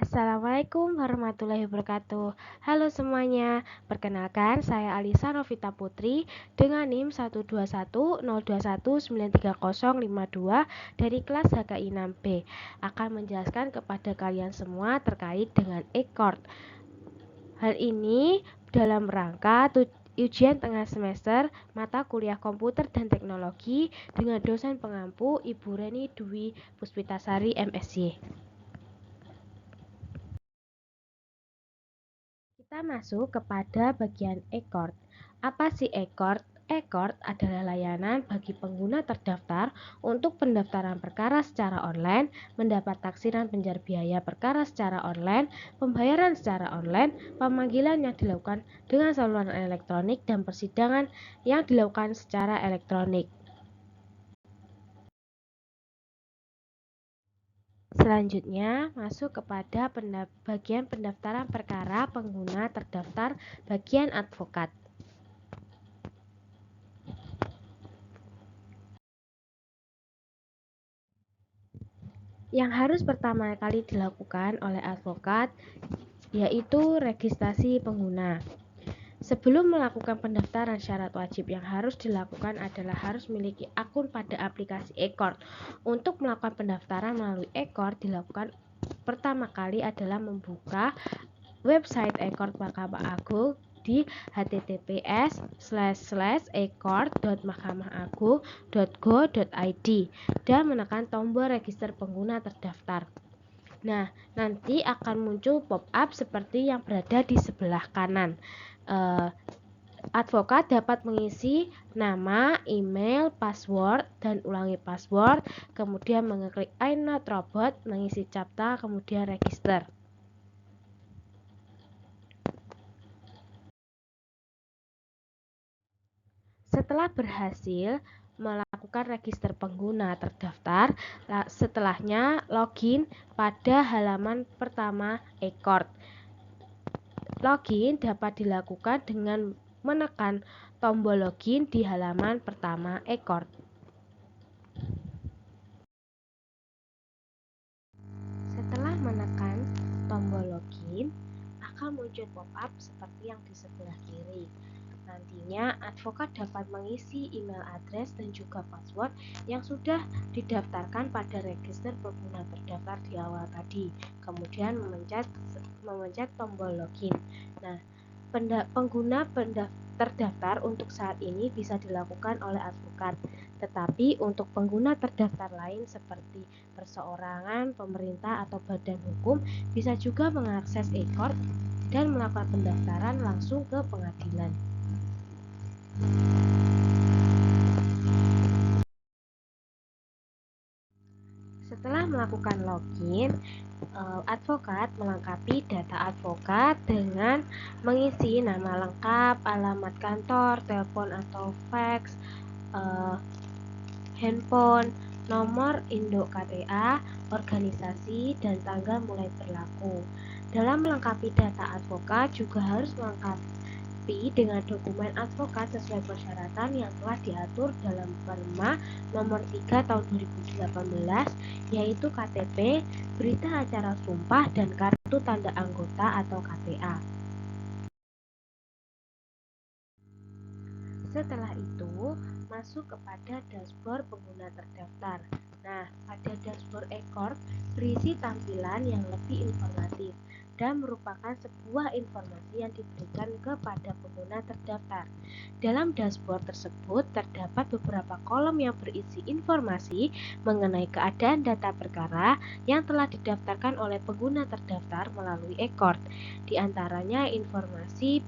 Assalamualaikum warahmatullahi wabarakatuh. Halo semuanya, perkenalkan saya Alisa Novita Putri dengan NIM 12102193052 dari kelas HKI 6B akan menjelaskan kepada kalian semua terkait dengan e-court. Hal ini dalam rangka ujian tengah semester mata kuliah komputer dan teknologi dengan dosen pengampu Ibu Reni Dwi Puspitasari MSy. Kita masuk kepada bagian e-court. Apa sih e-court? E-court adalah layanan bagi pengguna terdaftar untuk pendaftaran perkara secara online, mendapat taksiran penjar biaya perkara secara online, pembayaran secara online, pemanggilan yang dilakukan dengan saluran elektronik, dan persidangan yang dilakukan secara elektronik. Selanjutnya, masuk kepada bagian pendaftaran perkara pengguna terdaftar bagian advokat. Yang harus pertama kali dilakukan oleh advokat yaitu registrasi pengguna. Sebelum melakukan pendaftaran, syarat wajib yang harus dilakukan adalah harus memiliki akun pada aplikasi e-court. Untuk melakukan pendaftaran melalui e-court dilakukan pertama kali adalah membuka website e-court Mahkamah Agung di https://e-court.mahkamahAgung.go.id dan menekan tombol register pengguna terdaftar. Nah, nanti akan muncul pop-up seperti yang berada di sebelah kanan. Advokat dapat mengisi nama, email, password, dan ulangi password, kemudian mengeklik I not robot, mengisi CAPTCHA, kemudian register. Setelah berhasil melakukan register pengguna terdaftar, setelahnya login pada halaman pertama e-court. Login dapat dilakukan dengan menekan tombol login di halaman pertama e-court. Setelah menekan tombol login, akan muncul pop-up seperti yang di sebelah kiri. Nantinya, advokat dapat mengisi email address dan juga password yang sudah didaftarkan pada register pengguna terdaftar di awal tadi. Kemudian memencet tombol login. Nah, pengguna terdaftar untuk saat ini bisa dilakukan oleh advokat, tetapi untuk pengguna terdaftar lain seperti perseorangan, pemerintah, atau badan hukum bisa juga mengakses e-court dan melakukan pendaftaran langsung ke pengadilan. Setelah melakukan login, advokat melengkapi data advokat dengan mengisi nama lengkap, alamat kantor, telepon atau fax, handphone, nomor induk KTA, organisasi, dan tanggal mulai berlaku. Dalam melengkapi data advokat juga harus melengkapi dengan dokumen advokat sesuai persyaratan yang telah diatur dalam Perma nomor 3 tahun 2018, yaitu KTP, berita acara sumpah, dan kartu tanda anggota atau KTA. Setelah itu, masuk kepada dashboard pengguna terdaftar. Nah, pada dashboard e-court berisi tampilan yang lebih informatif dan merupakan sebuah informasi yang diberikan kepada pengguna terdaftar. Dalam dashboard tersebut terdapat beberapa kolom yang berisi informasi mengenai keadaan data perkara yang telah didaftarkan oleh pengguna terdaftar melalui e-court. Di antaranya informasi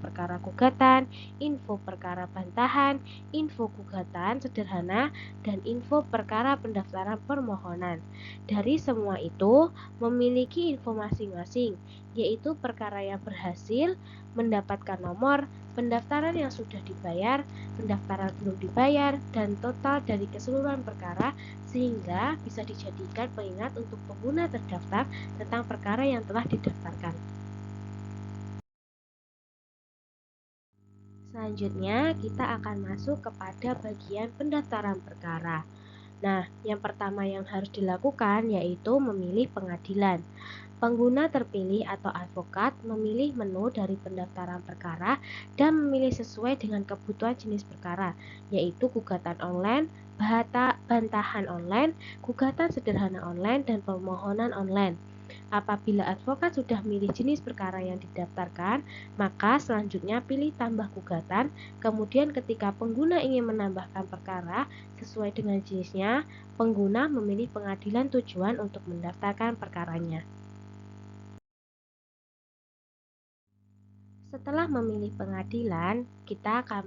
perkara gugatan, info perkara bantahan, info gugatan sederhana, dan info perkara pendaftaran permohonan. Dari semua itu memiliki info masing-masing, yaitu perkara yang berhasil, mendapatkan nomor, pendaftaran yang sudah dibayar, pendaftaran belum dibayar, dan total dari keseluruhan perkara, sehingga bisa dijadikan pengingat untuk pengguna terdaftar tentang perkara yang telah didaftarkan. Selanjutnya, kita akan masuk kepada bagian pendaftaran perkara. Nah, yang pertama yang harus dilakukan yaitu memilih pengadilan. Pengguna terpilih atau advokat memilih menu dari pendaftaran perkara dan memilih sesuai dengan kebutuhan jenis perkara, yaitu gugatan online, bantahan online, gugatan sederhana online, dan permohonan online. Apabila advokat sudah milih jenis perkara yang didaftarkan, maka selanjutnya pilih tambah gugatan. Kemudian ketika pengguna ingin menambahkan perkara sesuai dengan jenisnya, pengguna memilih pengadilan tujuan untuk mendaftarkan perkaranya. Setelah memilih pengadilan, kita akan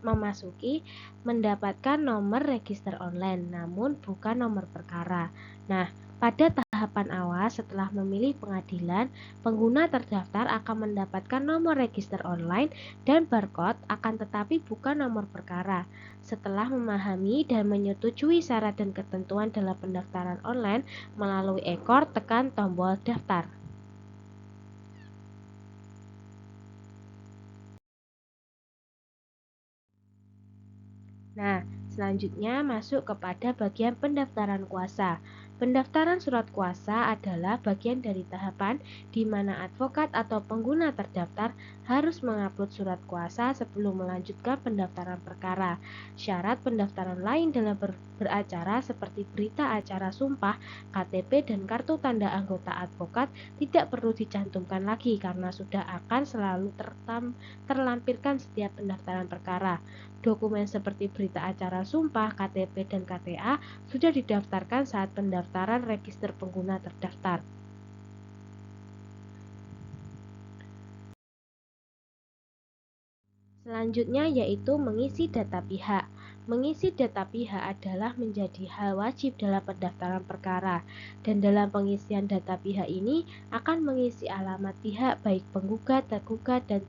memasuki mendapatkan nomor register online, namun bukan nomor perkara. Nah, pada tahapan awal setelah memilih pengadilan, pengguna terdaftar akan mendapatkan nomor register online dan barcode, akan tetapi bukan nomor perkara. Setelah memahami dan menyetujui syarat dan ketentuan dalam pendaftaran online melalui ekor, tekan tombol daftar. Nah, selanjutnya masuk kepada bagian pendaftaran kuasa. Pendaftaran surat kuasa adalah bagian dari tahapan di mana advokat atau pengguna terdaftar harus mengupload surat kuasa sebelum melanjutkan pendaftaran perkara. Syarat pendaftaran lain dalam beracara seperti berita acara sumpah, KTP, dan kartu tanda anggota advokat tidak perlu dicantumkan lagi karena sudah akan selalu terlampirkan setiap pendaftaran perkara. Dokumen seperti berita acara sumpah, KTP, dan KTA sudah didaftarkan saat pendaftaran register pengguna terdaftar. Selanjutnya yaitu mengisi data pihak. Mengisi data pihak adalah menjadi hal wajib dalam pendaftaran perkara, dan dalam pengisian data pihak ini akan mengisi alamat pihak baik penggugat, tergugat, dan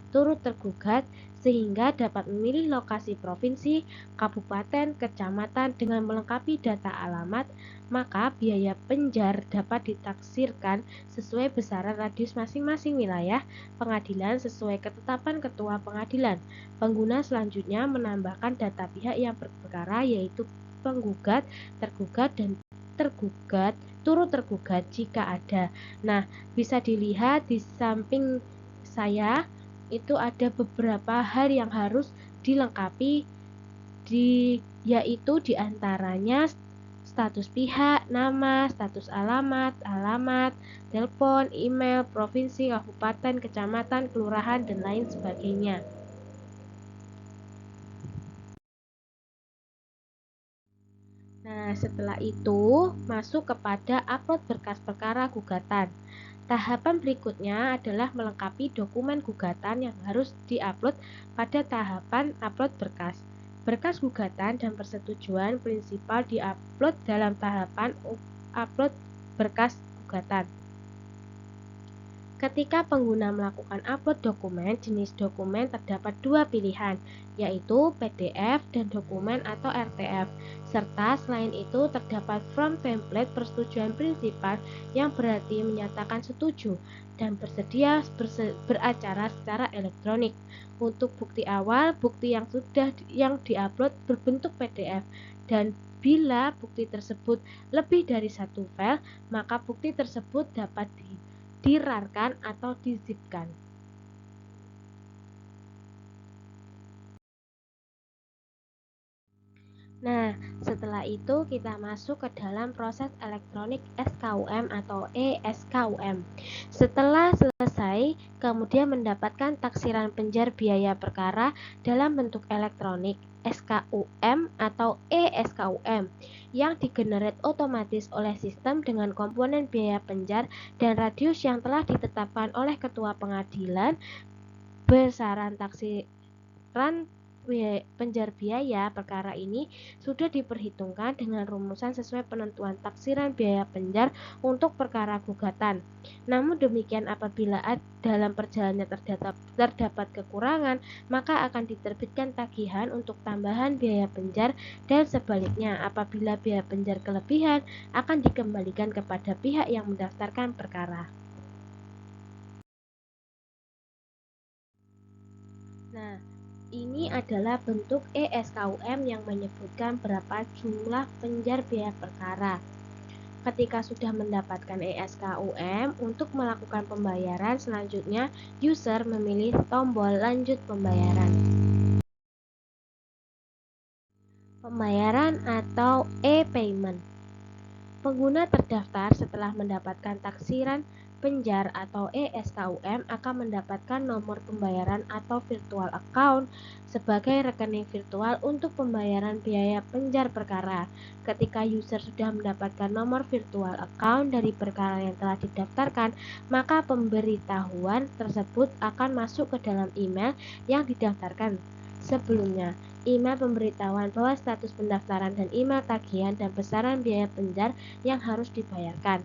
turut tergugat sehingga dapat memilih lokasi provinsi, kabupaten, kecamatan dengan melengkapi data alamat, maka biaya penjar dapat ditaksirkan sesuai besaran radius masing-masing wilayah pengadilan sesuai ketetapan ketua pengadilan. Pengguna selanjutnya menambahkan data pihak yang berperkara yaitu penggugat, tergugat, dan tergugat, turut tergugat jika ada. Nah, bisa dilihat di samping saya itu ada beberapa hal yang harus dilengkapi yaitu diantaranya status pihak, nama, status alamat, telepon, email, provinsi, kabupaten, kecamatan, kelurahan, dan lain sebagainya. Nah, setelah itu masuk kepada upload berkas perkara gugatan. Tahapan berikutnya adalah melengkapi dokumen gugatan yang harus diupload pada tahapan upload berkas. Berkas gugatan dan persetujuan prinsipal diupload dalam tahapan upload berkas gugatan. Ketika pengguna melakukan upload dokumen, jenis dokumen terdapat dua pilihan, yaitu PDF dan dokumen atau RTF. Serta selain itu terdapat form template persetujuan prinsipal yang berarti menyatakan setuju dan bersedia beracara secara elektronik. Untuk bukti awal, bukti yang diupload berbentuk PDF, dan bila bukti tersebut lebih dari satu file, maka bukti tersebut dapat dirarkan atau dizipkan. Nah, setelah itu kita masuk ke dalam proses elektronik SKUM atau ESKUM. Setelah selesai, kemudian mendapatkan taksiran penjar biaya perkara dalam bentuk elektronik SKUM atau ESKUM yang digenerate otomatis oleh sistem dengan komponen biaya penjar dan radius yang telah ditetapkan oleh ketua pengadilan. Besaran taksiran penjar biaya perkara ini sudah diperhitungkan dengan rumusan sesuai penentuan taksiran biaya penjar untuk perkara gugatan. Namun demikian apabila dalam perjalanan terdapat kekurangan, maka akan diterbitkan tagihan untuk tambahan biaya penjar, dan sebaliknya apabila biaya penjar kelebihan akan dikembalikan kepada pihak yang mendaftarkan perkara. Nah, Ini adalah bentuk ESKUM yang menyebutkan berapa jumlah penjar biaya perkara. Ketika sudah mendapatkan ESKUM, untuk melakukan pembayaran selanjutnya, user memilih tombol lanjut pembayaran. Pembayaran atau e-payment. Pengguna terdaftar setelah mendapatkan taksiran penjar atau ESKUM akan mendapatkan nomor pembayaran atau virtual account sebagai rekening virtual untuk pembayaran biaya penjar perkara. Ketika user sudah mendapatkan nomor virtual account dari perkara yang telah didaftarkan, maka pemberitahuan tersebut akan masuk ke dalam email yang didaftarkan sebelumnya. Email pemberitahuan bahwa status pendaftaran dan email tagihan dan besaran biaya penjar yang harus dibayarkan.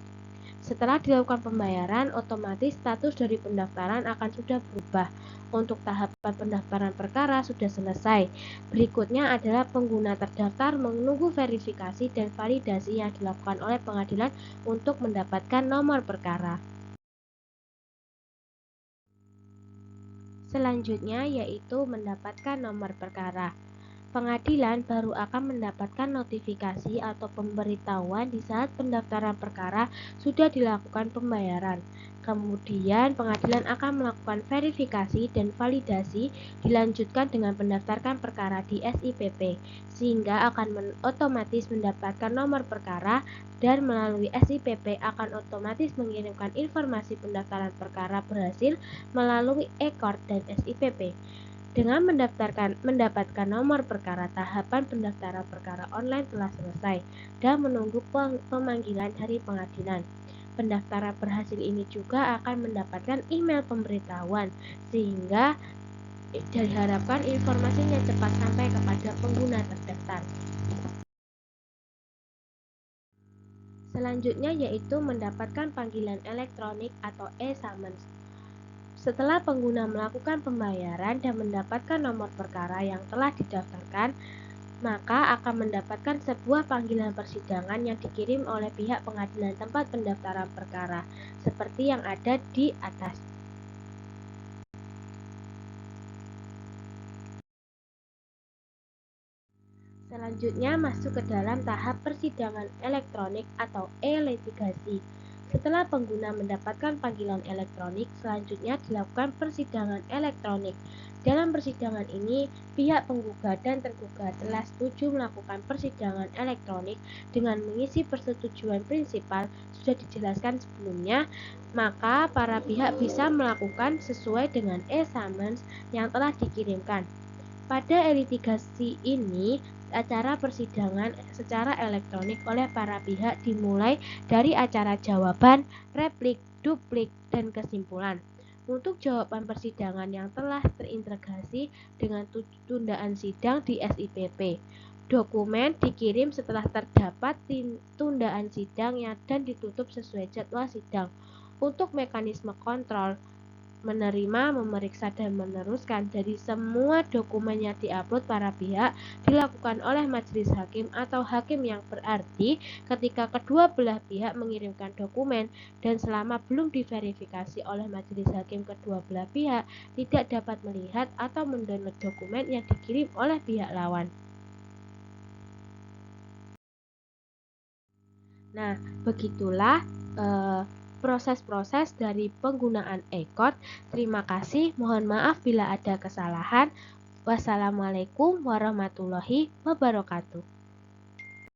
Setelah dilakukan pembayaran, otomatis status dari pendaftaran akan sudah berubah. Untuk tahapan pendaftaran perkara sudah selesai. Berikutnya adalah pengguna terdaftar menunggu verifikasi dan validasi yang dilakukan oleh pengadilan untuk mendapatkan nomor perkara. Selanjutnya yaitu mendapatkan nomor perkara. Pengadilan baru akan mendapatkan notifikasi atau pemberitahuan di saat pendaftaran perkara sudah dilakukan pembayaran. Kemudian pengadilan akan melakukan verifikasi dan validasi dilanjutkan dengan mendaftarkan perkara di SIPP, sehingga akan otomatis mendapatkan nomor perkara dan melalui SIPP akan otomatis mengirimkan informasi pendaftaran perkara berhasil melalui e-court dan SIPP. Dengan mendapatkan nomor perkara, tahapan pendaftaran perkara online telah selesai dan menunggu pemanggilan dari pengadilan. Pendaftaran berhasil ini juga akan mendapatkan email pemberitahuan sehingga diharapkan informasinya cepat sampai kepada pengguna terdaftar. Selanjutnya yaitu mendapatkan panggilan elektronik atau e-summons. Setelah pengguna melakukan pembayaran dan mendapatkan nomor perkara yang telah didaftarkan, maka akan mendapatkan sebuah panggilan persidangan yang dikirim oleh pihak pengadilan tempat pendaftaran perkara, seperti yang ada di atas. Selanjutnya masuk ke dalam tahap persidangan elektronik atau e-litigasi. Setelah pengguna mendapatkan panggilan elektronik, selanjutnya dilakukan persidangan elektronik. Dalam persidangan ini, pihak penggugat dan tergugat telah setuju melakukan persidangan elektronik dengan mengisi persetujuan prinsipal sudah dijelaskan sebelumnya, maka para pihak bisa melakukan sesuai dengan e-summons yang telah dikirimkan. Pada e-litigasi ini, acara persidangan secara elektronik oleh para pihak dimulai dari acara jawaban, replik, duplik, dan kesimpulan. Untuk jawaban persidangan yang telah terintegrasi dengan tundaan sidang di SIPP, dokumen dikirim setelah terdapat tundaan sidang dan ditutup sesuai jadwal sidang. Untuk mekanisme kontrol, menerima, memeriksa, dan meneruskan dari semua dokumen yang diupload para pihak dilakukan oleh majelis hakim atau hakim yang berarti ketika kedua belah pihak mengirimkan dokumen dan selama belum diverifikasi oleh majelis hakim kedua belah pihak tidak dapat melihat atau mendownload dokumen yang dikirim oleh pihak lawan. Nah, begitulah proses-proses dari penggunaan e-court. Terima kasih, mohon maaf bila ada kesalahan. Wassalamualaikum warahmatullahi wabarakatuh.